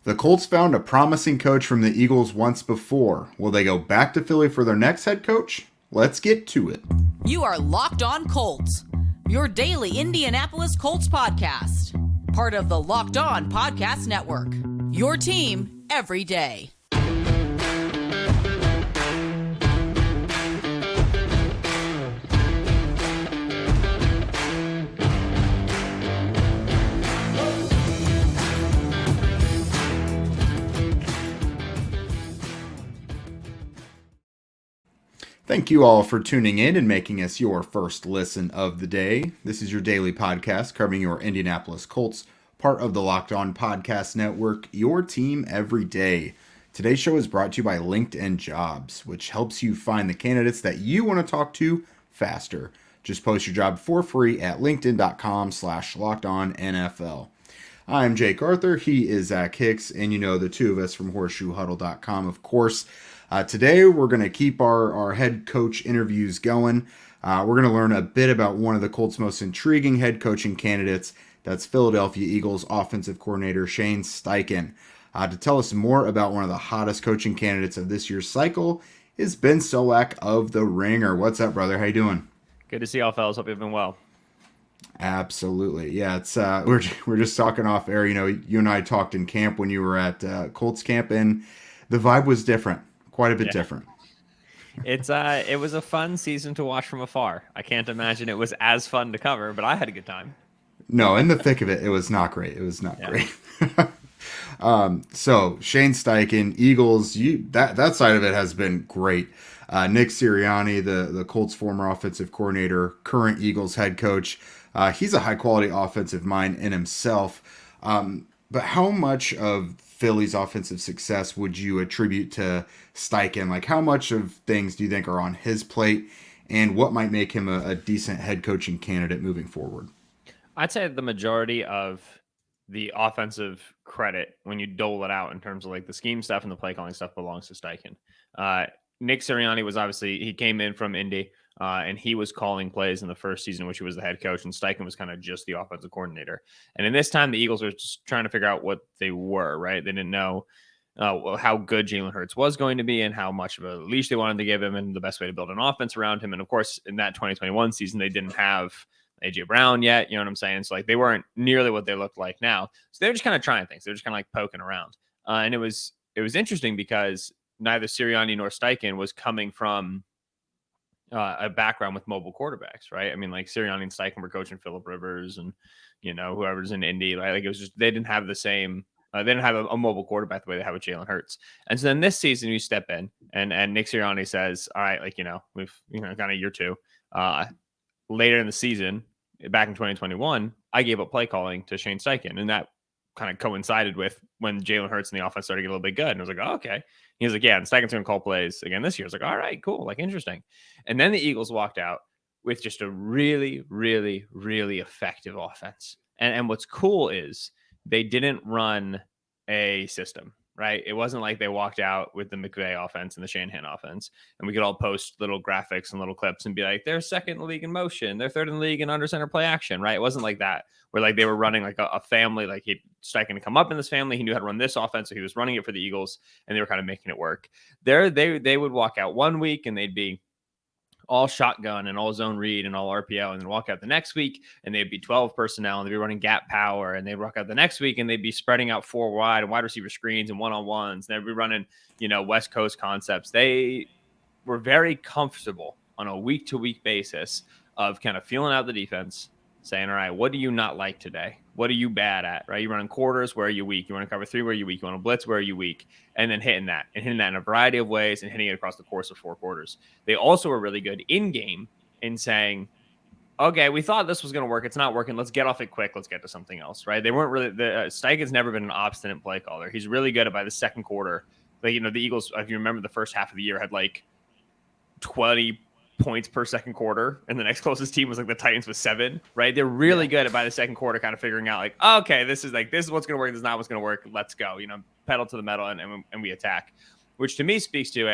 The Colts found a promising coach from the Eagles once before. Will they go back to Philly for their next head coach? Let's get to it. You are Locked On Colts, your daily Indianapolis Colts podcast. Part of the Locked On Podcast Network, your team every day. Thank you all for tuning in and making us your first listen of the day. This is your daily podcast covering your Indianapolis Colts, part of the Locked On Podcast Network, your team every day. Today's show is brought to you by LinkedIn Jobs, which helps you find the candidates that you want to talk to faster. Just post your job for free at linkedin.com/lockedonnfl. I'm Jake Arthur. He is Zach Hicks, and you know the two of us from horseshoehuddle.com, of course. Today, we're going to keep our head coach interviews going. We're going to learn a bit about one of the Colts' most intriguing head coaching candidates. That's Philadelphia Eagles offensive coordinator Shane Steichen. To tell us more about one of the hottest coaching candidates of this year's cycle is Ben Solak of The Ringer. What's up, brother? How you doing? Good to see y'all, fellas. Hope you've been well. Absolutely. Yeah, it's we're just talking off air. You know, you and I talked in camp when you were at Colts camp, and the vibe was different. Quite a bit different. It was a fun season to watch from afar. I can't imagine it was as fun to cover, but I had a good time. No, in the thick of it, it was not great. It was not great. So Shane Steichen, Eagles, that side of it has been great. Nick Sirianni, the Colts' former offensive coordinator, current Eagles head coach. He's a high quality offensive mind in himself. But how much of Philly's offensive success would you attribute to Steichen? Like, how much of things do you think are on his plate, and what might make him a decent head coaching candidate moving forward? I'd say the majority of the offensive credit, when you dole it out in terms of like the scheme stuff and the play calling stuff, belongs to Steichen. Nick Sirianni was he came in from Indy, and he was calling plays in the first season, which he was the head coach, and Steichen was kind of just the offensive coordinator. And in this time, the Eagles were just trying to figure out what they were, right? They didn't know how good Jalen Hurts was going to be and how much of a leash they wanted to give him and the best way to build an offense around him. And of course, in that 2021 season, they didn't have AJ Brown yet, you know what I'm saying? So like they weren't nearly what they looked like now. So they were just kind of trying things. They were just kind of like poking around. And it was interesting because neither Sirianni nor Steichen was coming from a background with mobile quarterbacks, right? I mean, like Sirianni and Steichen were coaching Phillip Rivers and, you know, whoever's in Indy. Like it was just, they didn't have the same, they didn't have a mobile quarterback the way they have with Jalen Hurts. And so then this season you step in and Nick Sirianni says, all right, like, you know, we've, you know, kind of year two, later in the season, back in 2021, I gave up play calling to Shane Steichen, and that kind of coincided with when Jalen Hurts and the offense started to get a little bit good. And I was like, oh, okay. He was like, yeah, and Steichen's going to call plays again this year. I was like, all right, cool, like interesting. And then the Eagles walked out with just a really, really, really effective offense. And what's cool is they didn't run a system, right? It wasn't like they walked out with the McVay offense and the Shanahan offense, and we could all post little graphics and little clips and be like, they're second in the league in motion, they're third in the league in under center play action, right? It wasn't like that, where like they were running like a family, like Steichen to come up in this family. He knew how to run this offense, so he was running it for the Eagles, and they were kind of making it work. They would walk out one week and they'd be all shotgun and all zone read and all RPO, and then walk out the next week and they'd be 12 personnel and they'd be running gap power, and they'd walk out the next week and they'd be spreading out four wide and wide receiver screens and one-on-ones. And they'd be running, you know, West Coast concepts. They were very comfortable on a week-to-week basis of kind of feeling out the defense, saying, all right, what do you not like today? What are you bad at, right? You're running quarters, where are you weak? You want to cover three, where are you weak? You want to blitz, where are you weak? And then hitting that in a variety of ways and hitting it across the course of four quarters. They also were really good in-game in saying, okay, we thought this was going to work. It's not working. Let's get off it quick. Let's get to something else, right? They weren't really, Steichen's never been an obstinate play caller. He's really good at by the second quarter. Like, you know, the Eagles, if you remember the first half of the year, had like 20 points per second quarter, and the next closest team was like the Titans with 7, right? They're really good at by the second quarter kind of figuring out like, okay, this is what's going to work, this is not what's going to work, let's go, you know, pedal to the metal and we attack, which to me speaks to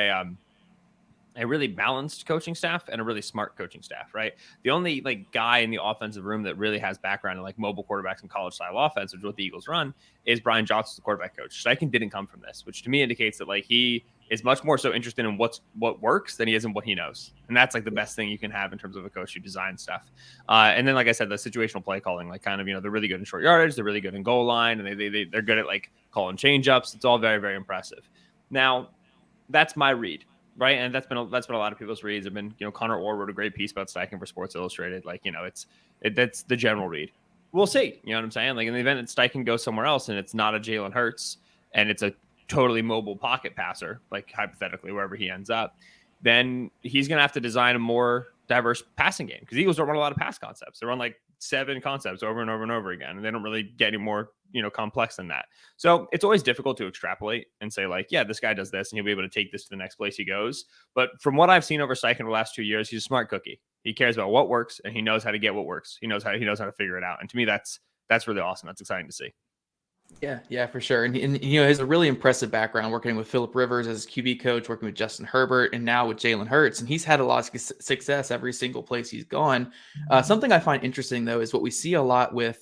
a really balanced coaching staff and a really smart coaching staff, right? The only like guy in the offensive room that really has background in like mobile quarterbacks and college style offense, which is what the Eagles run, is Brian Johnson, the quarterback coach. Steichen didn't come from this, which to me indicates that like he is much more so interested in what works than he is in what he knows. And that's like the best thing you can have in terms of a coach who designs stuff. And then, like I said, the situational play calling, like kind of, they're really good in short yardage. They're really good in goal line, and they're good at like calling change ups. It's all very, very impressive. Now, that's my read. Right. And that's been a lot of people's reads. Have been, Connor Orr wrote a great piece about Steichen for Sports Illustrated. Like, that's the general read. We'll see. You know what I'm saying? Like in the event that Steichen goes somewhere else and it's not a Jalen Hurts and it's a totally mobile pocket passer, like hypothetically, wherever he ends up, then he's going to have to design a more diverse passing game because Eagles don't run a lot of pass concepts. They run like 7 concepts over and over and over again. And they don't really get any more, complex than that. So it's always difficult to extrapolate and say like, yeah, this guy does this and he'll be able to take this to the next place he goes. But from what I've seen over Steichen the last 2 years, he's a smart cookie. He cares about what works and he knows how to get what works. He knows how to figure it out. And to me, that's really awesome. That's exciting to see. Yeah, for sure. And he has a really impressive background working with Phillip Rivers as QB coach, working with Justin Herbert, and now with Jalen Hurts. And he's had a lot of success every single place he's gone. Something I find interesting, though, is what we see a lot with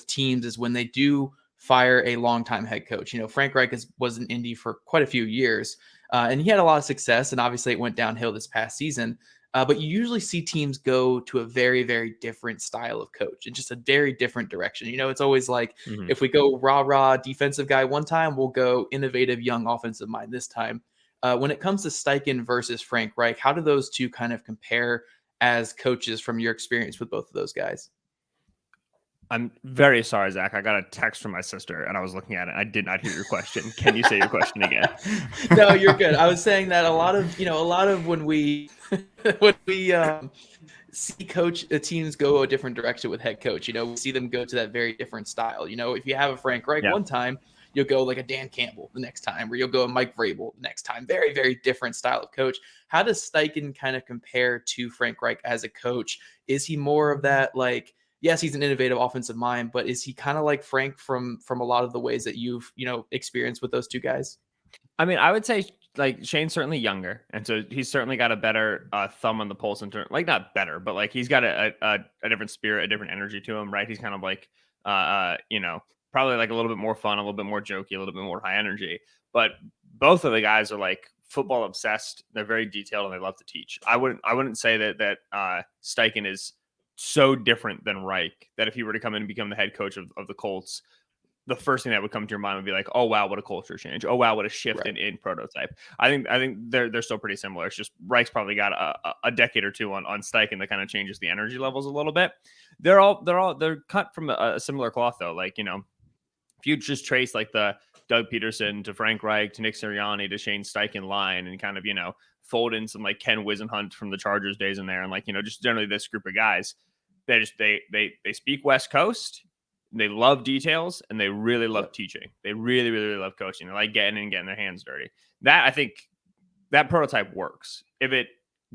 teams is when they do fire a longtime head coach. Frank Reich was in Indy for quite a few years, and he had a lot of success. And obviously, it went downhill this past season. But you usually see teams go to a very, very different style of coach and just a very different direction. It's always like if we go rah defensive guy one time, we'll go innovative young offensive mind this time. When it comes to Steichen versus Frank Reich, how do those two kind of compare as coaches from your experience with both of those guys? I'm very sorry, Zach. I got a text from my sister and I was looking at it. I did not hear your question. Can you say your question again? No, you're good. I was saying that a lot of when we see teams go a different direction with head coach, we see them go to that very different style. If you have a Frank Reich one time, you'll go like a Dan Campbell the next time, or you'll go a Mike Vrabel the next time. Very, very different style of coach. How does Steichen kind of compare to Frank Reich as a coach? Is he more of that like, yes, he's an innovative offensive mind, but is he kind of like Frank from a lot of the ways that you've, experienced with those two guys? I mean, I would say like Shane's certainly younger. And so he's certainly got a better thumb on the pulse in terms, like not better, but like he's got a different spirit, a different energy to him, right? He's kind of like, probably like a little bit more fun, a little bit more jokey, a little bit more high energy. But both of the guys are like football obsessed. They're very detailed and they love to teach. I wouldn't say that Steichen is so different than Reich that if he were to come in and become the head coach of the Colts, the first thing that would come to your mind would be like, oh wow, what a culture change. Oh wow, what a shift in prototype. I think they're still pretty similar. It's just Reich's probably got a decade or two on Steichen that kind of changes the energy levels a little bit. They're cut from a similar cloth though. Like, if you just trace like the Doug Peterson to Frank Reich to Nick Sirianni to Shane Steichen line and kind of, fold in some like Ken Wisenhunt from the Chargers days in there and like, just generally this group of guys, they speak West Coast. They love details and they really love teaching. They really, really, really love coaching. They like getting their hands dirty. That I think that prototype works. If it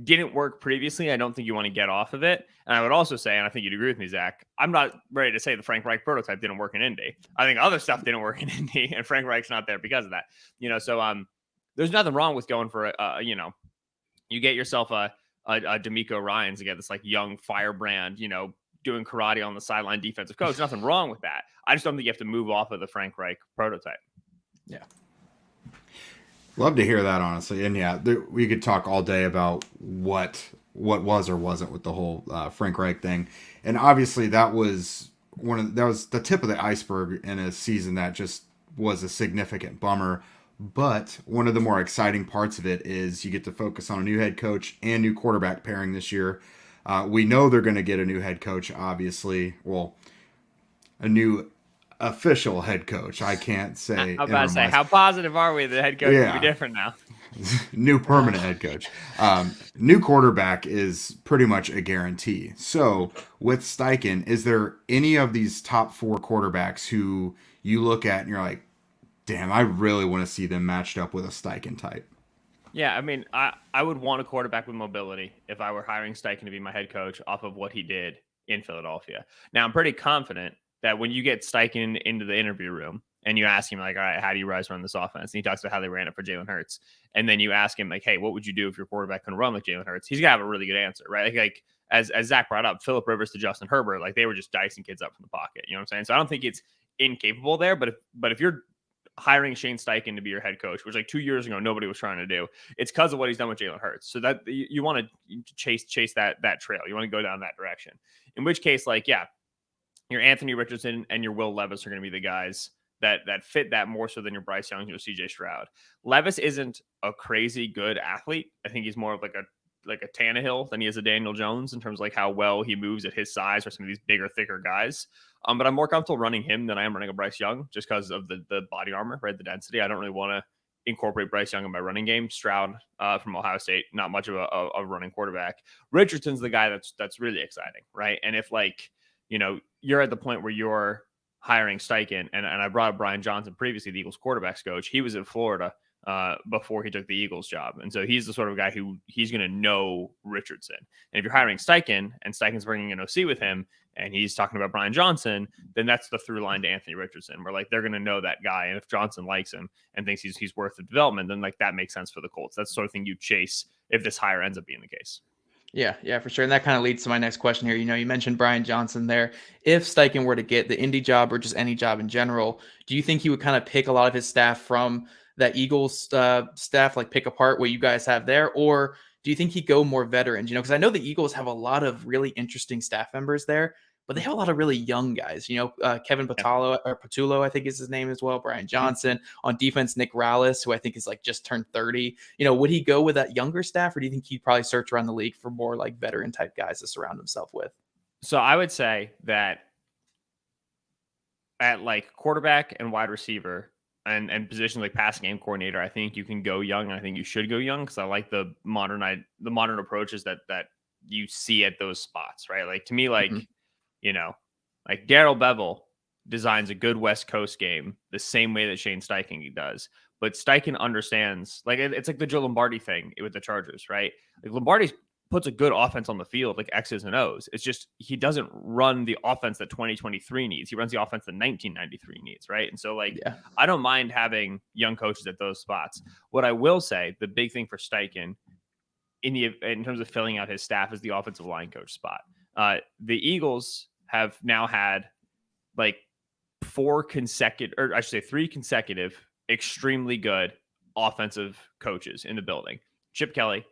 didn't work previously, I don't think you want to get off of it. And I would also say, and I think you'd agree with me, Zach, I'm not ready to say the Frank Reich prototype didn't work in Indy. I think other stuff didn't work in Indy, and Frank Reich's not there because of that. So there's nothing wrong with going for you get yourself a D'Amico Ryans again, this like young firebrand, doing karate on the sideline defensive coach. Nothing wrong with that. I just don't think you have to move off of the Frank Reich prototype. Yeah. Love to hear that, honestly. And yeah, we could talk all day about what was or wasn't with the whole Frank Reich thing. And obviously that was the tip of the iceberg in a season that just was a significant bummer. But one of the more exciting parts of it is you get to focus on a new head coach and new quarterback pairing this year. We know they're going to get a new head coach, obviously. Well, a new official head coach. I can't say. I'm about to say, how positive are we? The head coach will be different now. New permanent head coach. New quarterback is pretty much a guarantee. So with Steichen, is there any of these top 4 quarterbacks who you look at and you're like, damn, I really want to see them matched up with a Steichen type? Yeah, I mean, I would want a quarterback with mobility if I were hiring Steichen to be my head coach off of what he did in Philadelphia. Now, I'm pretty confident that when you get Steichen into the interview room and you ask him like, all right, how do you guys run this offense? And he talks about how they ran it for Jalen Hurts. And then you ask him like, hey, what would you do if your quarterback couldn't run like Jalen Hurts? He's gonna have a really good answer, right? Like as Zach brought up, Phillip Rivers to Justin Herbert, like they were just dicing kids up from the pocket. You know what I'm saying? So I don't think it's incapable there, but if you're hiring Shane Steichen to be your head coach, which like 2 years ago nobody was trying to do, it's because of what he's done with Jalen Hurts. So that you want to chase that trail. You want to go down that direction. In which case, like, yeah, your Anthony Richardson and your Will Levis are going to be the guys that fit that more so than your Bryce Young, your CJ Stroud. Levis isn't a crazy good athlete. I think he's more of like a Tannehill than he is a Daniel Jones in terms of like how well he moves at his size or some of these bigger, thicker guys. But I'm more comfortable running him than I am running a Bryce Young just because of the body armor, right? The density. I don't really want to incorporate Bryce Young in my running game. Stroud from Ohio State, not much of a running quarterback. Richardson's the guy that's really exciting, right? And if like, you're at the point where you're hiring Steichen, and I brought up Brian Johnson previously, the Eagles quarterbacks coach. He was in Florida before he took the Eagles job. And so he's the sort of guy who he's going to know Richardson. And if you're hiring Steichen and Steichen's bringing an OC with him and he's talking about Brian Johnson, then that's the through line to Anthony Richardson, where like they're going to know that guy. And if Johnson likes him and thinks he's worth the development, then like that makes sense for the Colts. That's the sort of thing you chase if this hire ends up being the case. Yeah, for sure. And that kind of leads to my next question here. You mentioned Brian Johnson there. If Steichen were to get the Indy job or just any job in general, do you think he would kind of pick a lot of his staff from that Eagles staff, like pick apart what you guys have there? Or do you think he'd go more veterans? Because I know the Eagles have a lot of really interesting staff members there, but they have a lot of really young guys. Kevin Patullo, I think is his name as well. Brian Johnson. On defense, Nick Rallis, who I think is like just turned 30. Would he go with that younger staff, or do you think he'd probably search around the league for more like veteran type guys to surround himself with? So I would say that at like quarterback and wide receiver and positions like passing game coordinator, I think you can go young, and I think you should go young because I like the modern approaches that you see at those spots, right? Like to me, like like Darrell Bevel designs a good West Coast game the same way that Shane Steichen does. But Steichen understands, like it's like the Joe Lombardi thing with the Chargers, right? Like Lombardi puts a good offense on the field, like X's and O's. It's just he doesn't run the offense that 2023 needs. He runs the offense that 1993 needs, right? And so, like, I don't mind having young coaches at those spots. What I will say, the big thing for Steichen in terms of filling out his staff is the offensive line coach spot. The Eagles have now had like 3 consecutive extremely good offensive coaches in the building. Chip Kelly,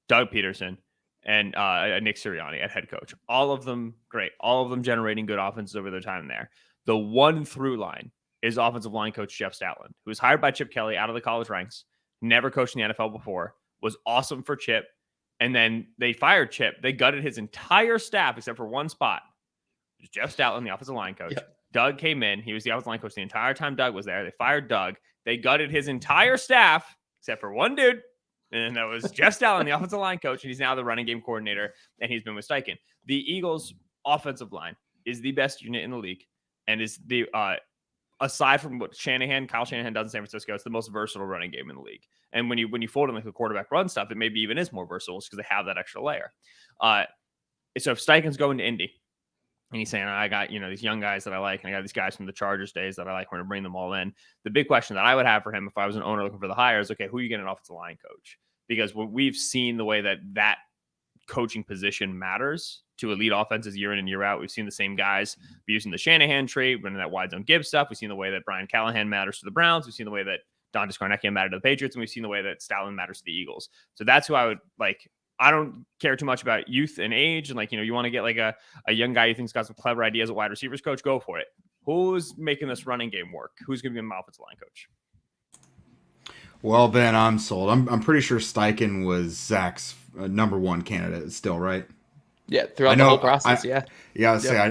Doug Peterson, and Nick Sirianni at head coach. All of them great. All of them generating good offenses over their time there. The one through line is offensive line coach Jeff Stoutland, who was hired by Chip Kelly out of the college ranks, never coached in the NFL before, was awesome for Chip. And then they fired Chip. They gutted his entire staff except for one spot. It was Jeff Stoutland, the offensive line coach. Yep. Doug came in. He was the offensive line coach the entire time Doug was there. They fired Doug. They gutted his entire staff except for one dude. And that was Jeff Stoutland, the offensive line coach. And he's now the running game coordinator. And he's been with Steichen. The Eagles' offensive line is the best unit in the league. And is the aside from what Kyle Shanahan does in San Francisco, it's the most versatile running game in the league. And when you fold in like the quarterback run stuff, it maybe even is more versatile because they have that extra layer. So if Steichen's going to Indy and he's saying, I got these young guys that I like, and I got these guys from the Chargers days that I like, we're going to bring them all in. The big question that I would have for him if I was an owner looking for the hire is, okay, who are you getting an offensive line coach? Because we've seen the way that coaching position matters to elite offenses year in and year out. We've seen the same guys be using the Shanahan trait, running that wide zone give stuff. We've seen the way that Brian Callahan matters to the Browns. We've seen the way that Don Descarnecchia mattered to the Patriots, and we've seen the way that Stoutland matters to the Eagles. So that's who I would like. I don't care too much about youth and age, and you want to get like a young guy you think's got some clever ideas at wide receivers coach, go for it. Who's making this running game work? Who's going to be my offensive line coach? Well, Ben, I'm sold. I'm pretty sure Steichen was Zach's number one candidate still, right? Yeah, throughout the whole process, yeah.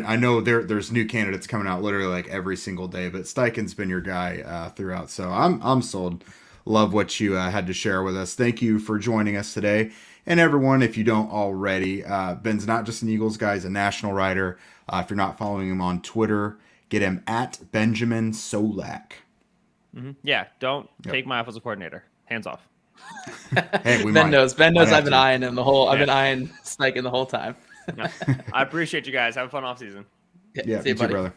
I know there's new candidates coming out literally like every single day, but Steichen's been your guy throughout, so I'm sold. Love what you had to share with us. Thank you for joining us today. And everyone, if you don't already, Ben's not just an Eagles guy, he's a national writer. If you're not following him on Twitter, get him at Benjamin Solak. Mm-hmm. Yeah, don't take my offensive coordinator. Hands off. Hey, Ben knows I've been eyeing him I've been eyeing Steichen the whole time. No, I appreciate you guys. Have a fun offseason. Yeah, see you, brother.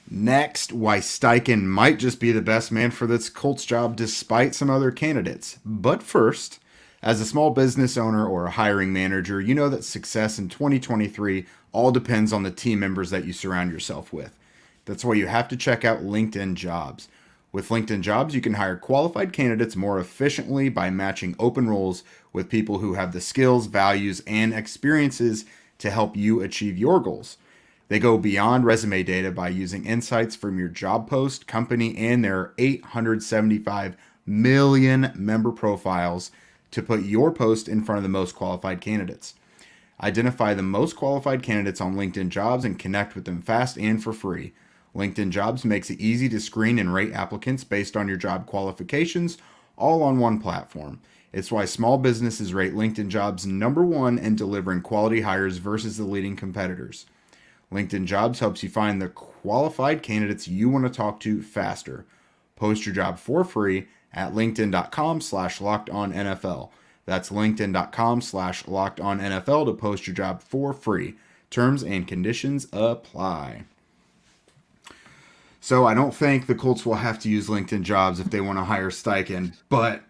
Next, why Steichen might just be the best man for this Colts job despite some other candidates. But first, as a small business owner or a hiring manager, you know that success in 2023 all depends on the team members that you surround yourself with. That's why you have to check out LinkedIn Jobs. With LinkedIn Jobs, you can hire qualified candidates more efficiently by matching open roles with people who have the skills, values, and experiences to help you achieve your goals. They go beyond resume data by using insights from your job post, company, and their 875 million member profiles to put your post in front of the most qualified candidates. Identify the most qualified candidates on LinkedIn Jobs and connect with them fast and for free. LinkedIn Jobs makes it easy to screen and rate applicants based on your job qualifications, all on one platform. It's why small businesses rate LinkedIn Jobs number one in delivering quality hires versus the leading competitors. LinkedIn Jobs helps you find the qualified candidates you want to talk to faster. Post your job for free at linkedin.com/lockedonnfl. That's linkedin.com/lockedonnfl to post your job for free. Terms and conditions apply. So I don't think the Colts will have to use LinkedIn Jobs if they want to hire Steichen, but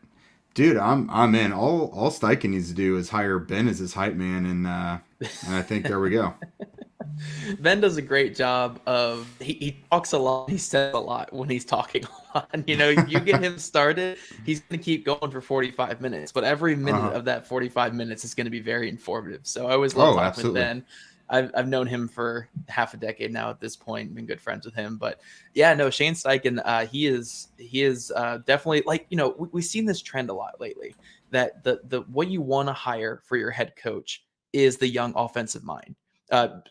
dude, I'm in. All Steichen needs to do is hire Ben as his hype man, and I think there we go. Ben does a great job of he talks a lot, he says a lot when he's talking a lot. You know, you get him started, he's gonna keep going for 45 minutes, but every minute of that 45 minutes is gonna be very informative. So I always love talking with Ben. I've known him for half a decade now at this point, been good friends with him. But yeah, no, Shane Steichen, he is definitely, like, you know, we've seen this trend a lot lately, that the what you want to hire for your head coach is the young offensive mind.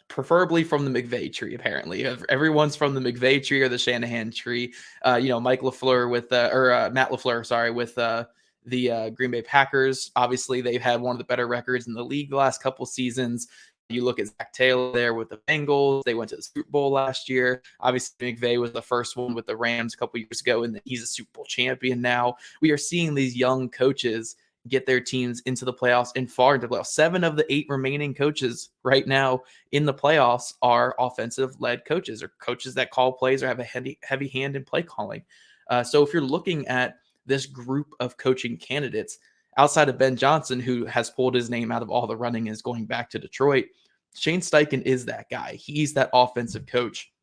Preferably from the McVay tree. Apparently, everyone's from the McVay tree or the Shanahan tree. You know, Mike LaFleur with Matt LaFleur, sorry, with the Green Bay Packers. Obviously, they've had one of the better records in the league the last couple seasons. You look at Zach Taylor there with the Bengals. They went to the Super Bowl last year. Obviously, McVay was the first one with the Rams a couple years ago, and he's a Super Bowl champion now. We are seeing these young coaches get their teams into the playoffs and far into the playoffs. 7 of the 8 remaining coaches right now in the playoffs are offensive-led coaches, or coaches that call plays or have a heavy hand in play calling. So if you're looking at this group of coaching candidates, outside of Ben Johnson, who has pulled his name out of all the running and is going back to Detroit, Shane Steichen is that guy. He's that offensive coach.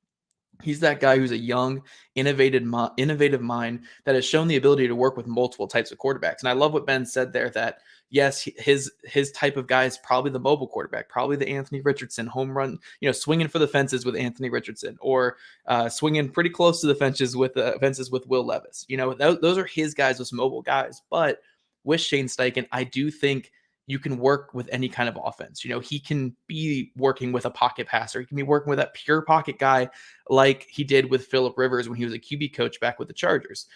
He's that guy who's a young, innovative mind that has shown the ability to work with multiple types of quarterbacks. And I love what Ben said there, that yes, his type of guy is probably the mobile quarterback, probably the Anthony Richardson home run, you know, swinging for the fences with Anthony Richardson, or swinging pretty close to the fences with Will Levis. You know, those are his guys, those mobile guys. But with Shane Steichen, I do think you can work with any kind of offense. You know, he can be working with a pocket passer. He can be working with that pure pocket guy like he did with Philip Rivers when he was a QB coach back with the Chargers.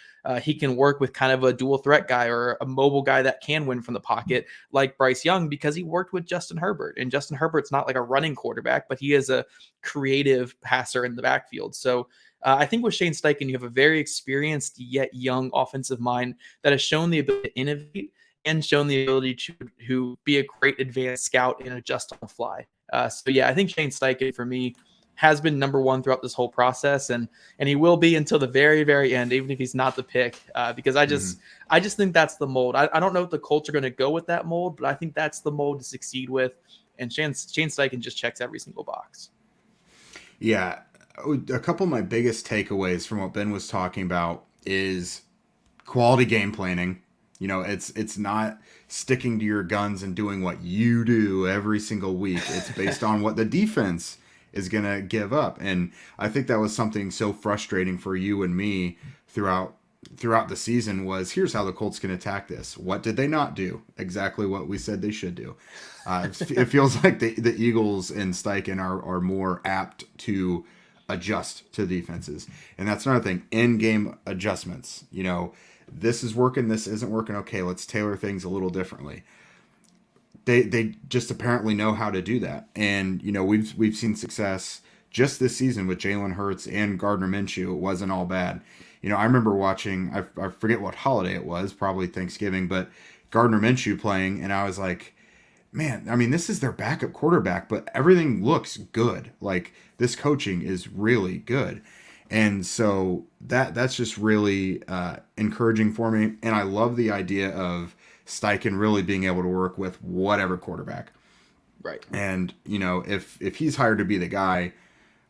He can work with kind of a dual threat guy or a mobile guy that can win from the pocket like Bryce Young, because he worked with Justin Herbert. And Justin Herbert's not like a running quarterback, but he is a creative passer in the backfield. So I think with Shane Steichen, you have a very experienced yet young offensive mind that has shown the ability to innovate and shown the ability to be a great advanced scout and adjust on the fly. So yeah, I think Shane Steichen for me has been number one throughout this whole process, and he will be until the very, very end, even if he's not the pick, because I just think that's the mold. I don't know if the Colts are going to go with that mold, but I think that's the mold to succeed with, and Shane Steichen just checks every single box. Yeah, a couple of my biggest takeaways from what Ben was talking about is quality game planning. You know, it's not sticking to your guns and doing what you do every single week. It's based on what the defense is going to give up. And I think that was something so frustrating for you and me throughout the season was, here's how the Colts can attack this. What did they not do? Exactly what we said they should do. It feels like the Eagles and Steichen are more apt to adjust to defenses. And that's another thing, in-game adjustments. You know, this is working, this isn't working. Okay, let's tailor things a little differently. They just apparently know how to do that. And, you know, we've seen success just this season with Jalen Hurts and Gardner Minshew. It wasn't all bad. You know, I remember watching, I forget what holiday it was, probably Thanksgiving, but Gardner Minshew playing, and I was like, man, I mean, this is their backup quarterback, but everything looks good. Like, this coaching is really good. And so that's just really encouraging for me. And I love the idea of Steichen really being able to work with whatever quarterback. Right. And, if he's hired to be the guy,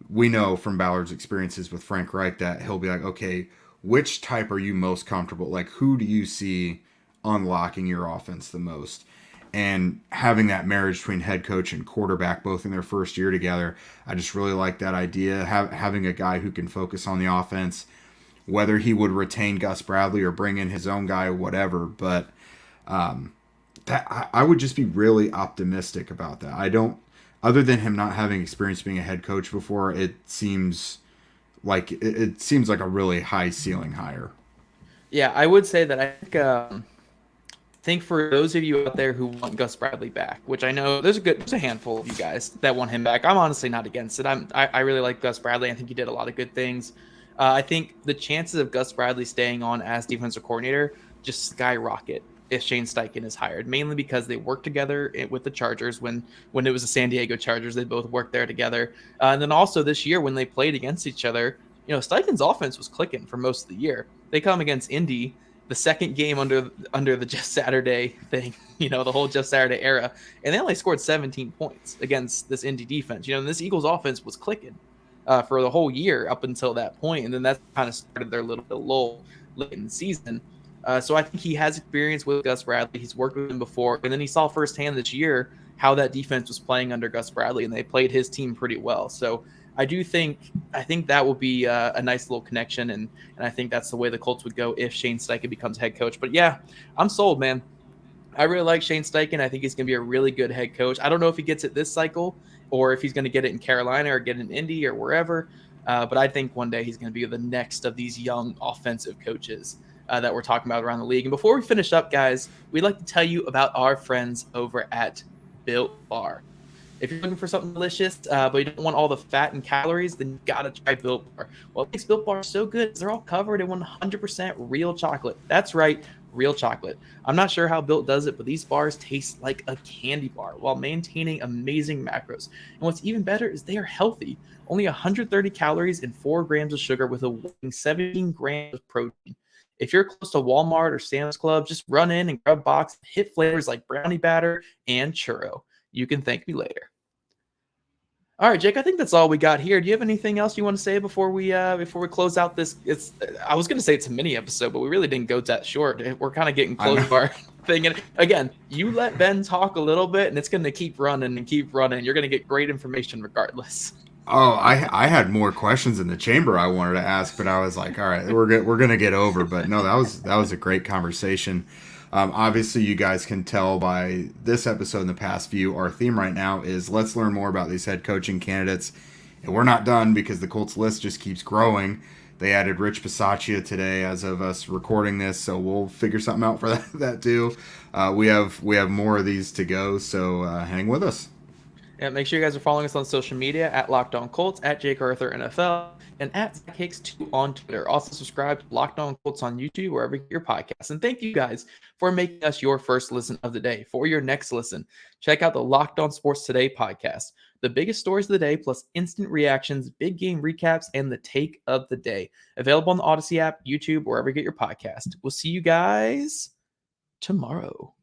we know from Ballard's experiences with Frank Reich that he'll be like, okay, which type are you most comfortable? Like, who do you see unlocking your offense the most? And having that marriage between head coach and quarterback both in their first year together, I just really like that idea. Having a guy who can focus on the offense, whether he would retain Gus Bradley or bring in his own guy, whatever. But that I would just be really optimistic about that. I don't, other than him not having experience being a head coach before, it seems like a really high ceiling hire. Yeah, I would say that I think for those of you out there who want Gus Bradley back, which I know there's a handful of you guys that want him back. I'm honestly not against it. I really like Gus Bradley. I think he did a lot of good things. I think the chances of Gus Bradley staying on as defensive coordinator just skyrocket if Shane Steichen is hired, mainly because they worked together with the Chargers when it was the San Diego Chargers. They both worked there together. And then also this year when they played against each other, Steichen's offense was clicking for most of the year. They come against Indy, the second game under the Just Saturday thing, the whole Just Saturday era, and they only scored 17 points against this Indy defense. And this Eagles offense was clicking for the whole year up until that point, and then that kind of started their little bit lull late in the season. So I think he has experience with Gus Bradley. He's worked with him before, and then he saw firsthand this year how that defense was playing under Gus Bradley, and they played his team pretty well. So I think that will be a nice little connection, and I think that's the way the Colts would go if Shane Steichen becomes head coach. But yeah, I'm sold, man. I really like Shane Steichen. I think he's going to be a really good head coach. I don't know if he gets it this cycle or if he's going to get it in Carolina or get it in Indy or wherever, but I think one day he's going to be the next of these young offensive coaches that we're talking about around the league. And before we finish up, guys, we'd like to tell you about our friends over at Built Bar. If you're looking for something delicious, but you don't want all the fat and calories, then you got to try Built Bar. What makes Built Bar so good is they're all covered in 100% real chocolate. That's right, real chocolate. I'm not sure how Built does it, but these bars taste like a candy bar while maintaining amazing macros. And what's even better is they are healthy. Only 130 calories and 4 grams of sugar with a whopping 17 grams of protein. If you're close to Walmart or Sam's Club, just run in and grab a box, hit flavors like brownie batter and churro. You can thank me later. All right, Jake, I think that's all we got here. Do you have anything else you want to say before we close out this? I was going to say it's a mini episode, but we really didn't go that short. We're kind of getting close to our thing. And again, you let Ben talk a little bit, and it's going to keep running and keep running. You're going to get great information regardless. Oh, I had more questions in the chamber I wanted to ask, but I was like, all right, we're gonna get over. But no, that was a great conversation. Obviously, you guys can tell by this episode and the past few, our theme right now is let's learn more about these head coaching candidates. And we're not done because the Colts list just keeps growing. They added Rich Bisaccia today as of us recording this, so we'll figure something out for that too. We have more of these to go, so hang with us. And make sure you guys are following us on social media at Locked On Colts, at Jake Arthur NFL, and at Zach Hicks 2 on Twitter. Also subscribe to Locked On Colts on YouTube, wherever you get your podcasts. And thank you guys for making us your first listen of the day. For your next listen, check out the Locked On Sports Today podcast. The biggest stories of the day, plus instant reactions, big game recaps, and the take of the day. Available on the Odyssey app, YouTube, wherever you get your podcast. We'll see you guys tomorrow.